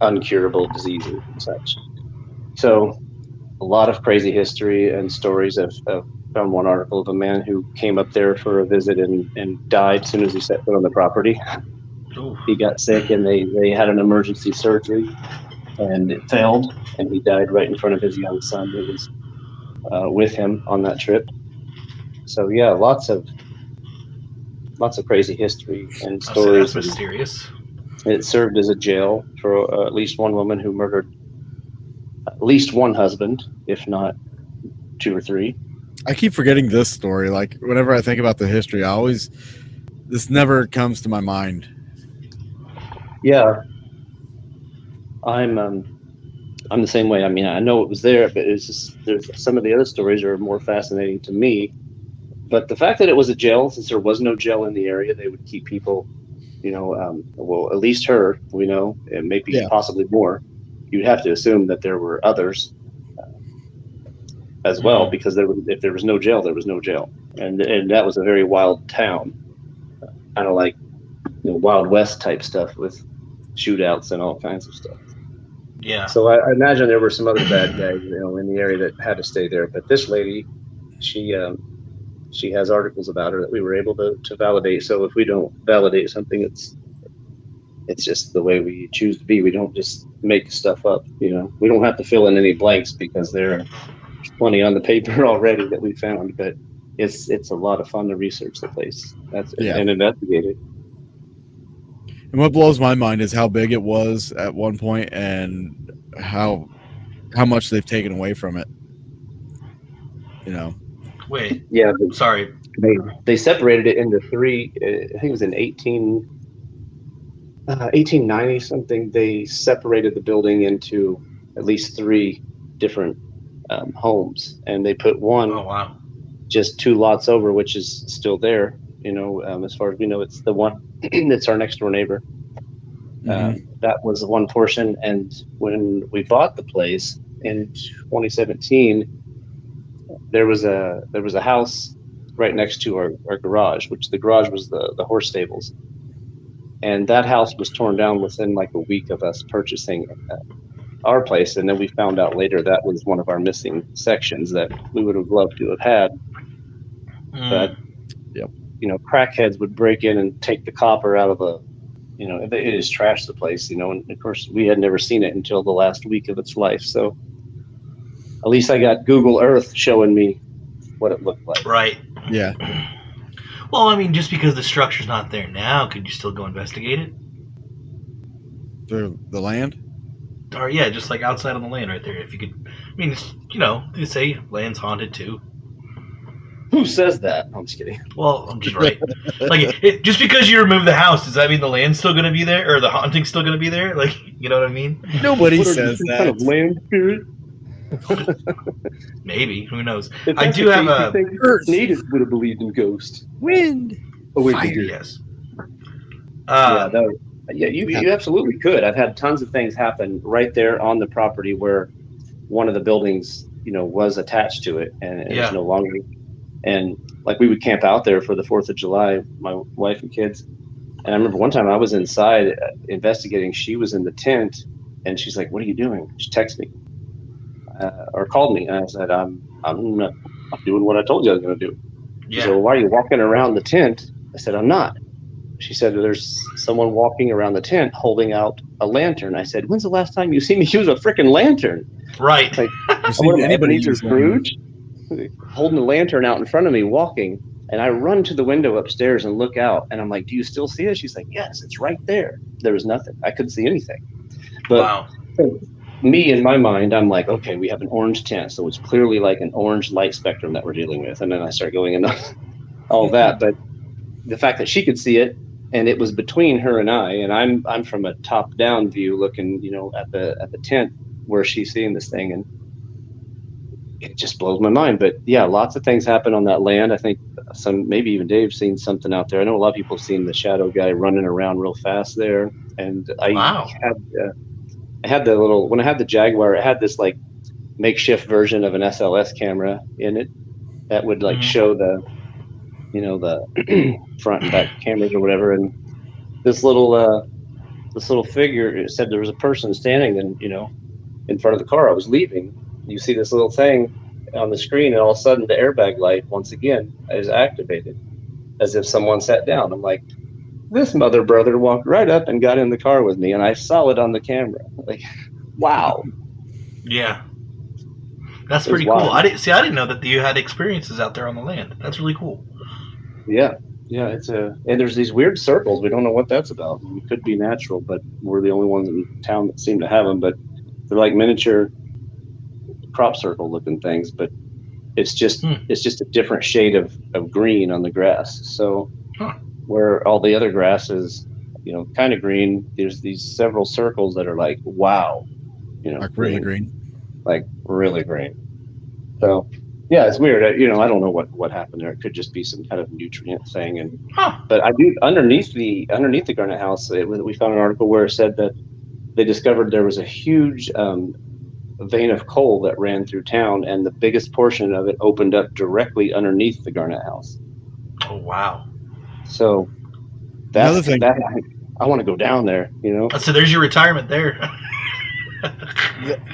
uncurable diseases and such. So a lot of crazy history and stories of found one article of a man who came up there for a visit and died as soon as he set foot on the property. Ooh. He got sick and they had an emergency surgery and it failed, and he died right in front of his young son who was with him on that trip. So yeah, lots of crazy history and stories. That's mysterious. It served as a jail for at least one woman who murdered at least one husband, if not two or three. I keep forgetting this story. Like, whenever I think about the history, this never comes to my mind. Yeah. I'm the same way. I mean, I know it was there, but it's just, some of the other stories are more fascinating to me. But the fact that it was a jail, since there was no jail in the area, they would keep people, at least her, and maybe possibly more. You'd have to assume that there were others as well, because if there was no jail, there was no jail, and that was a very wild town, kind of like Wild West type stuff with shootouts and all kinds of stuff. Yeah. So I imagine there were some other bad guys, in the area that had to stay there. But this lady, she has articles about her that we were able to validate. So if we don't validate something, it's just the way we choose to be. We don't just make stuff up. We don't have to fill in any blanks because there's plenty on the paper already that we found. But it's a lot of fun to research the place and investigate it. And what blows my mind is how big it was at one point and how much they've taken away from it. Wait. Yeah. Sorry. They separated it into three. I think it was in 1890 something. They separated the building into at least three different homes, and they put one. Oh wow. Just 2 lots over, which is still there. As far as we know, it's the one that's our next door neighbor. That was one portion. And when we bought the place in 2017, there was a house right next to our garage, which the garage was the horse stables. And that house was torn down within like a week of us purchasing our place. And then we found out later that was one of our missing sections that we would have loved to have had. But, crackheads would break in and take the copper out of they just trashed the place, and of course we had never seen it until the last week of its life. So at least I got Google Earth showing me what it looked like. Right. Yeah. Well, I mean, just because the structure's not there now, could you still go investigate it? The land? Or yeah, just like outside on the land right there. If you could, I mean, they say land's haunted too. Who says that? I'm just kidding. Well, I'm just right. Like, just because you remove the house, does that mean the land's still going to be there, or the haunting's still going to be there? Like, you know what I mean? Nobody What are says you, some that. kind of land spirit? Maybe. Who knows? If I that's do the have case, a you think Earth. natives would have believed in ghosts. Wind. Oh, wait, Fire. yes. You absolutely could. I've had tons of things happen right there on the property where one of the buildings, was attached to it, and it was no longer. And like we would camp out there for the 4th of July, my wife and kids. And I remember one time I was inside investigating. She was in the tent, and she's like, "What are you doing?" She texted me or called me, and I said, "I'm doing what I told you I was going to do." Yeah. So why are you walking around the tent? I said, "I'm not." She said, "There's someone walking around the tent holding out a lantern." I said, "When's the last time you seen me use a freaking lantern?" Right. Like, I've seen anybody Ebenezer use one. Scrooge holding a lantern out in front of me, walking, and I run to the window upstairs and look out, and I'm like, "Do you still see it?" She's like, "Yes, it's right there." There was nothing. I couldn't see anything. But Wow. me, in my mind, I'm like, okay, we have an orange tent, so it's clearly like an orange light spectrum that we're dealing with, and then I start going into all that. But the fact that she could see it, and it was between her and I'm from a top-down view, looking, at the tent where she's seeing this thing, and it just blows my mind. But yeah, lots of things happen on that land. I think maybe even Dave's seen something out there. I know a lot of people have seen the shadow guy running around real fast there, and Wow. I had the when I had the Jaguar, it had this like makeshift version of an SLS camera in it that would like show the the front and back cameras or whatever. And this little figure, it said there was a person standing in front of the car I was leaving. You see this little thing on the screen, and all of a sudden the airbag light once again is activated, as if someone sat down. I'm like, this mother brother walked right up and got in the car with me, and I saw it on the camera. Like, wow. Yeah. That's pretty cool. I didn't know that you had experiences out there on the land. That's really cool. Yeah. And there's these weird circles. We don't know what that's about. It could be natural, but we're the only ones in town that seem to have them. But they're like miniature crop circle looking things, but it's just a different shade of green on the grass. So where all the other grass is, kind of green, there's these several circles that are like, wow, Like really green. Like really green. So yeah, it's weird. I don't know what happened there. It could just be some kind of nutrient thing. But I do underneath the Garnet house, we found an article where it said that they discovered there was a huge vein of coal that ran through town, and the biggest portion of it opened up directly underneath the Garnet house. Oh wow! So that's I want to go down there. So there's your retirement there.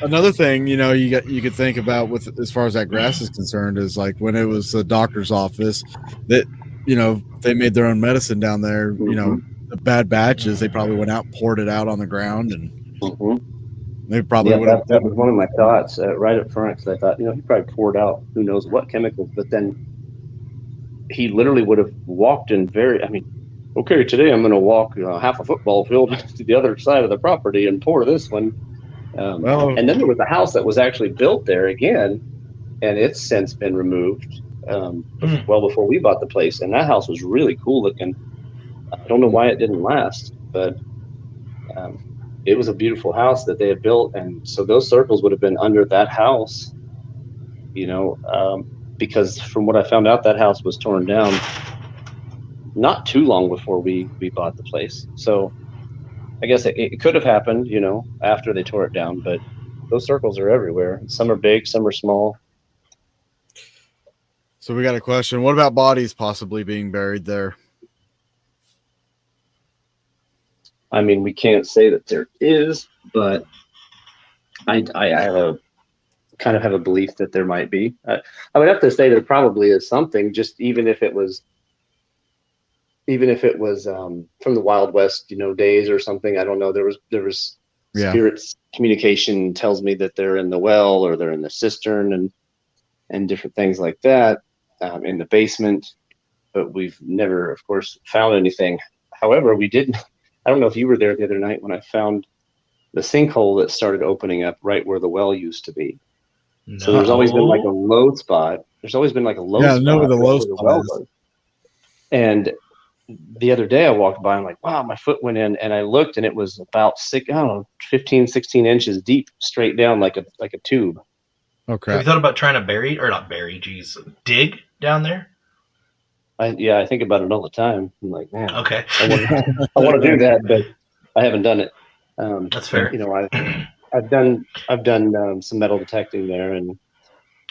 Another thing, you could think about with as far as that grass is concerned is like when it was the doctor's office that they made their own medicine down there. The bad batches, they probably went out and poured it out on the ground, and they probably would have. That was one of my thoughts right up front, because I thought he probably poured out who knows what chemicals, but then he literally would have walked in okay, today I'm going to walk half a football field to the other side of the property and pour this one. And then there was a house that was actually built there again, and it's since been removed well before we bought the place. And that house was really cool looking. I don't know why it didn't last, but it was a beautiful house that they had built. And so those circles would have been under that house, because from what I found out, that house was torn down not too long before we bought the place. So I guess it could have happened, after they tore it down, but those circles are everywhere. Some are big, some are small. So we got a question. What about bodies possibly being buried there? I mean, we can't say that there is, but I have a belief that there might be. I would have to say there probably is something, just even if it was from the Wild West, days or something. I don't know. There was spirits communication tells me that they're in the well or they're in the cistern and different things like that in the basement. But we've never, of course, found anything. However, we did. I don't know if you were there the other night when I found the sinkhole that started opening up right where the well used to be. No. So there's always been like a low spot There's always been like a low Yeah, spot. know where the low where spot well is. was. And the other day I walked by, I'm like, wow, my foot went in, and I looked, and it was about 15, 16 inches deep, straight down like a tube. Oh Have crap! you thought about trying to dig down there? I think about it all the time. I'm like, man, Okay. I want to do that, but I haven't done it. That's fair. You know, I've done some metal detecting there, and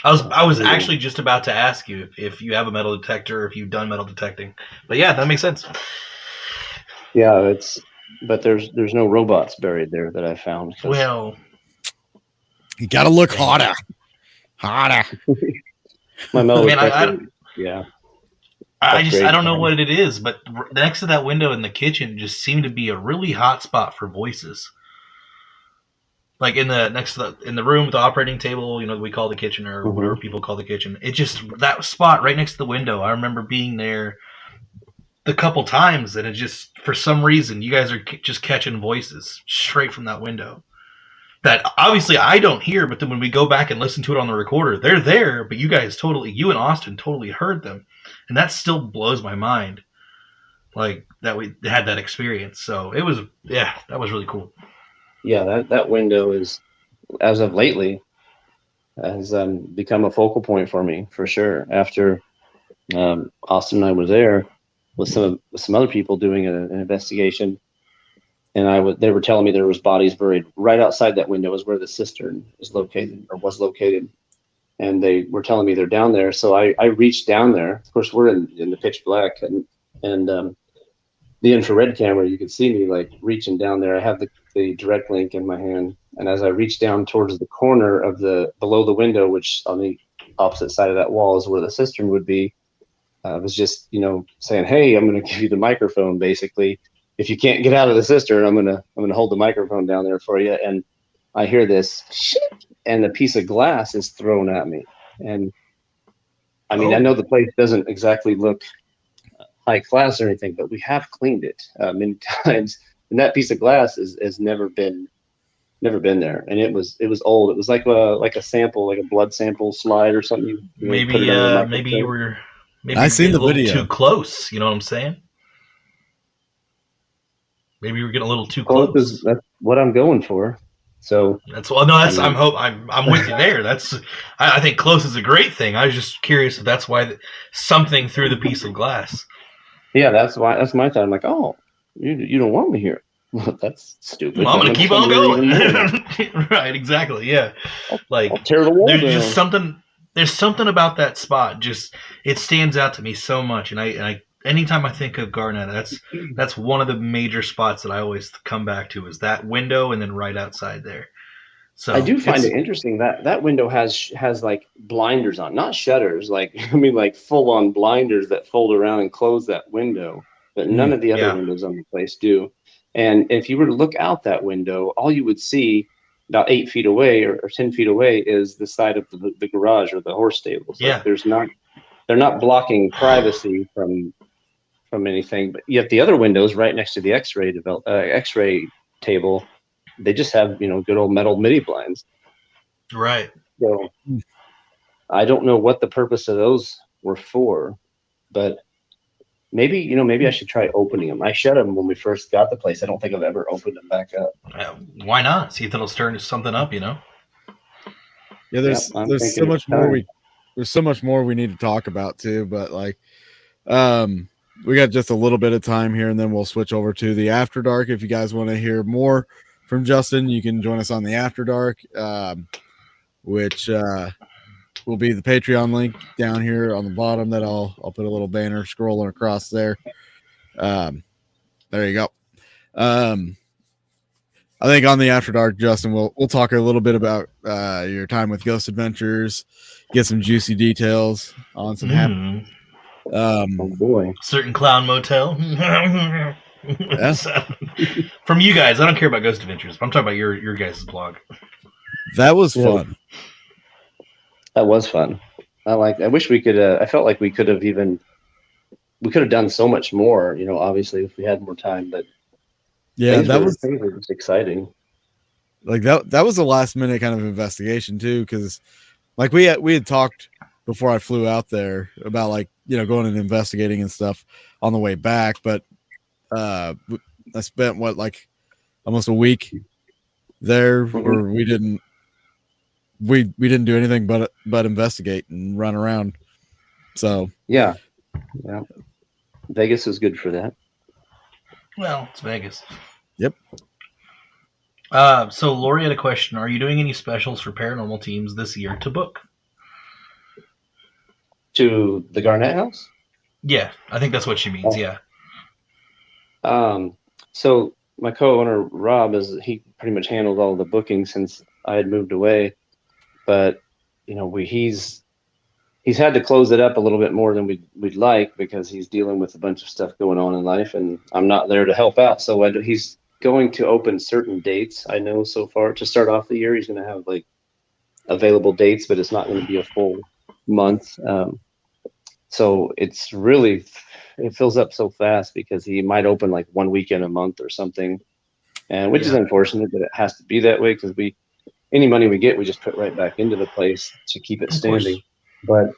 I was actually just about to ask you if you have a metal detector, or if you've done metal detecting. But yeah, that makes sense. yeah, but there's no robots buried there that I found. Well, You gotta look harder. My metal man, detector, yeah. I Upgrade don't know time. what it is, but next to that window in the kitchen just seemed to be a really hot spot for voices. Like in the room with the operating table, you know, we call the kitchen, or whatever people call the kitchen. It just, that spot right next to the window. I remember being there the couple times, and it just, for some reason, you guys are just catching voices straight from that window that obviously I don't hear, but then when we go back and listen to it on the recorder, they're there, but you and Austin totally heard them. And that still blows my mind, like, that we had that experience. So it was, yeah, that was really cool. Yeah, that window is, as of lately, has become a focal point for me, for sure. After Austin and I were there with some other people doing an investigation, and they were telling me there was bodies buried right outside that window is where the cistern is located, or was located. And they were telling me they're down there. So I reached down there. Of course, we're in the pitch black, and the infrared camera, you could see me like reaching down there. I have the direct link in my hand. And as I reached down towards the corner of below the window, which on the opposite side of that wall is where the cistern would be, I was just, saying, hey, I'm going to give you the microphone, basically. If you can't get out of the cistern, I'm going to hold the microphone down there for you. And I hear this shit, and a piece of glass is thrown at me. And I mean, I know the place doesn't exactly look high class or anything, but we have cleaned it many times. And that piece of glass has never been there. And it was old. It was like a sample, like a blood sample slide or something. Maybe you were I seen the video. Too close. You know what I'm saying? Maybe you were getting a little too close. That's what I'm going for. So I'm with you there. I think close is a great thing. I was just curious if that's why something threw the piece of glass. Yeah, that's my time. I'm like, oh, you don't want me here. Well, that's stupid. Well, I'm going to keep on going. Right, exactly. Yeah. I'll tear the wall down. Just something. There's something about that spot. Just, it stands out to me so much. And I anytime I think of Garnett, that's one of the major spots that I always come back to, is that window, and then right outside there. So I do find it interesting that window has like blinders on, not shutters, like full on blinders that fold around and close that window, but none of the other windows on the place do. And if you were to look out that window, all you would see about 8 feet away or 10 feet away is the side of the garage or the horse stables. Yeah. Like they're not blocking privacy from anything, but yet the other windows right next to the X-ray table, they just have, good old metal midi blinds. Right. So I don't know what the purpose of those were for, but maybe I should try opening them. I shut them when we first got the place. I don't think I've ever opened them back up. Why not? See if it'll stir something up, Yeah, there's so much more there's so much more we need to talk about too, but we got just a little bit of time here, and then we'll switch over to the After Dark. If you guys want to hear more from Justin, you can join us on the After Dark, which will be the Patreon link down here on the bottom. That I'll put a little banner scrolling across there. There you go. I think on the After Dark, Justin, we'll talk a little bit about your time with Ghost Adventures, get some juicy details on some oh boy, certain clown motel. From you guys, I don't care about Ghost Adventures. I'm talking about your guys' blog. That was fun. That was fun. I wish we could. I felt like we could have done so much more. Obviously, if we had more time. But yeah, things were just exciting. Like that was a last minute kind of investigation too, because like we had talked before I flew out there about like, going and investigating and stuff on the way back. But I spent almost a week there where we didn't do anything but investigate and run around. So yeah. Vegas is good for that. Well, it's Vegas. Yep. So Lori had a question. Are you doing any specials for paranormal teams this year to book? To the Garnett House? Yeah, I think that's what she means. Yeah. So my co-owner Rob he pretty much handled all the bookings since I had moved away, but he's had to close it up a little bit more than we'd like because he's dealing with a bunch of stuff going on in life, and I'm not there to help out. So he's going to open certain dates. I know so far to start off the year, he's going to have like available dates, but it's not going to be a full month. So it fills up so fast because he might open like one weekend a month or something, and which is unfortunate, but it has to be that way because any money we get, we just put right back into the place to keep it standing. But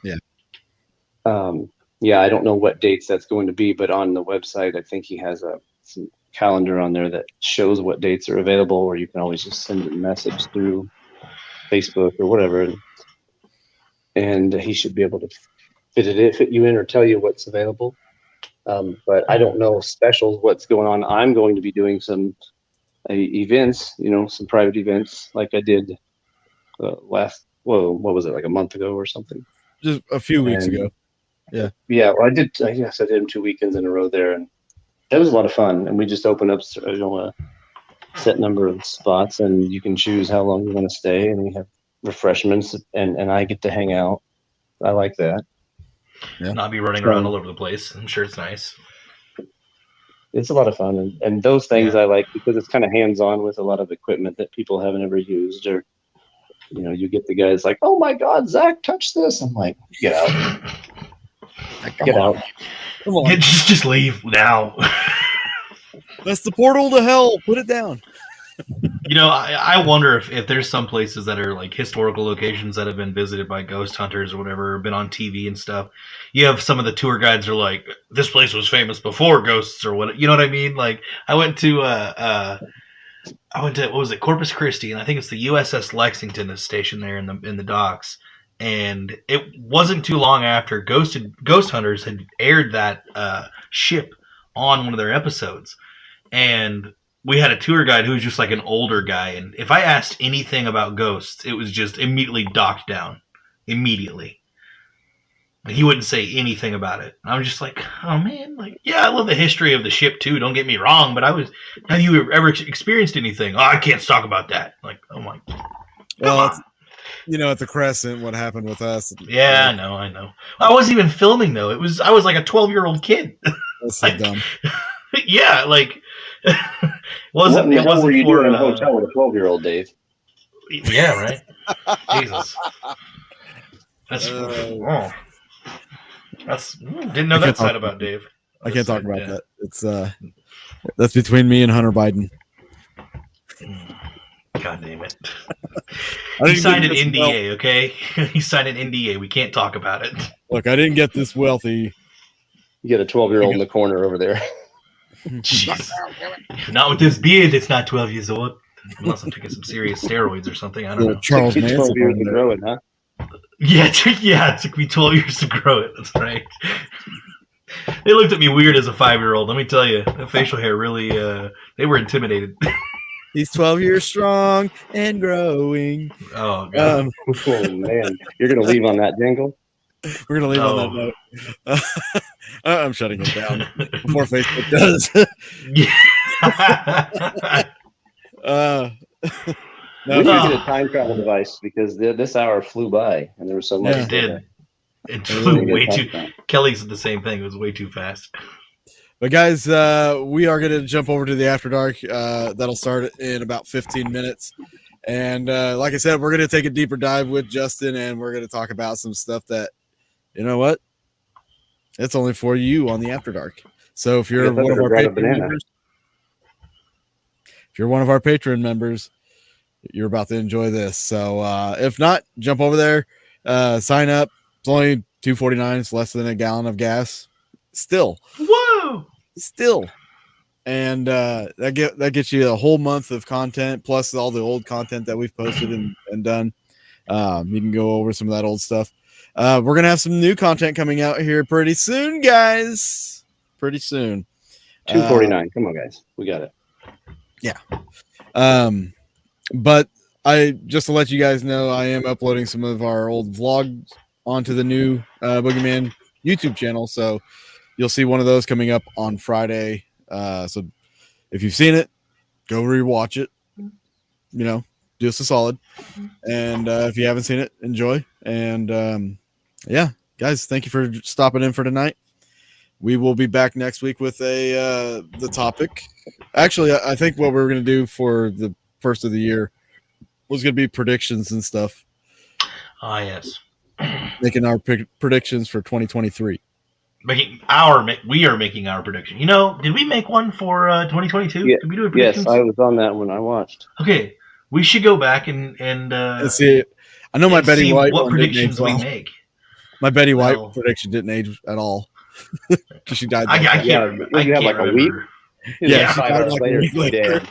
I don't know what dates that's going to be, but on the website, I think he has some calendar on there that shows what dates are available, or you can always just send a message through Facebook or whatever, and he should be able to fit you in or tell you what's available. But I don't know specials, what's going on. I'm going to be doing some events, some private events like I did what was it, like a month ago or something? Just a few weeks ago. Yeah. Yeah. Well, I did them 2 weekends in a row there, and that was a lot of fun. And we just opened up a set number of spots, and you can choose how long you want to stay, and we have refreshments, and I get to hang out. I like that. Yeah. Not be running around all over the place. I'm sure it's nice. It's a lot of fun, and those things I like because it's kind of hands-on with a lot of equipment that people haven't ever used, or you get the guys like, oh my God, Zach, touch this. I'm like, get out. Get out. Come on. Just leave now. That's the portal to hell. Put it down. I wonder if there's some places that are like historical locations that have been visited by ghost hunters or whatever, been on TV and stuff. You have some of the tour guides are like, this place was famous before ghosts or what, you know what I mean? Like I went to what was it, Corpus Christi, and I think it's the USS Lexington is stationed there in the docks. And it wasn't too long after Ghost Hunters had aired that ship on one of their episodes, and we had a tour guide who was just like an older guy, and if I asked anything about ghosts, it was just immediately docked down. Immediately. He wouldn't say anything about it. I was just like, oh man, like, yeah, I love the history of the ship too, don't get me wrong, but have you ever experienced anything? Oh, I can't talk about that. Like, oh my, well, at the Crescent, what happened with us. Yeah, I know. I wasn't even filming though. I was like a 12-year-old kid. That's so dumb. Yeah, like, what were you doing in a for hotel with a 12-year-old, Dave? Yeah, right. Jesus. That's didn't know that side about Dave. I can't talk about that. It's that's between me and Hunter Biden. God damn it. He signed an NDA, okay? He signed an NDA. We can't talk about it. Look, I didn't get this wealthy. You get a 12-year-old in the corner over there. Jeez. Not with this beard, it's not 12 years old. Unless I'm taking some serious steroids or something. I don't know. Charles It took you 12 years to Manson. grow it, huh? Yeah, it took me 12 years to grow it. That's right. They looked at me weird as a 5-year-old. Let me tell you, the facial hair really, they were intimidated. He's 12 years strong and growing. Oh, God. Oh, man. You're going to leave on that jingle? We're going to leave on that note. I'm shutting it down before Facebook does. We need to get a time travel device because this hour flew by and there was so much. Yeah. It did. It flew way too. Kelly said the same thing. It was way too fast. But guys, we are going to jump over to the After Dark. That'll start in about 15 minutes. And like I said, we're going to take a deeper dive with Justin, and we're going to talk about some stuff that, you know what? It's only for you on the After Dark. So if you're one of our Patreon members, you're about to enjoy this. So if not, jump over there, sign up, It's only $2.49. It's less than a gallon of gas. Still. And that gets you a whole month of content plus all the old content that we've posted and done. You can go over some of that old stuff. We're gonna have some new content coming out here pretty soon, guys. Pretty soon. $2.49. Come on, guys, we got it. Yeah. But I just to let you guys know, I am uploading some of our old vlogs onto the new Boogeyman YouTube channel, so you'll see one of those coming up on Friday. So if you've seen it, go rewatch it. You know, do us a solid. And if you haven't seen it, enjoy. And yeah, guys, thank you for stopping in for tonight. We will be back next week with the topic. Actually, I think what we're going to do for the first of the year was going to be predictions and stuff. Ah, yes. Making our predictions for 2023. We are making our prediction. You know, did we make one for 2022? Yeah, Did we do a prediction? yes, I was on that one. I watched. Okay, we should go back and see. I know my Betty White what one predictions didn't age we well. make. My Betty White prediction didn't age at all because she died. I can't remember. You have like a week. Yeah, she died like a week later.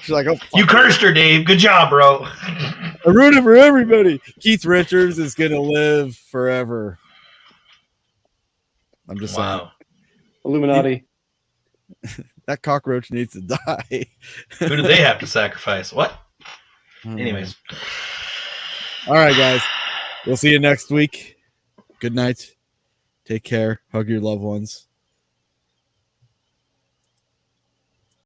She's like, "Oh, you cursed her, Dave. Good job, bro." I ruined it for everybody. Keith Richards is gonna live forever. I'm just saying. Illuminati. That cockroach needs to die. Who do they have to sacrifice? What? Anyways. All right, guys. We'll see you next week. Good night. Take care. Hug your loved ones.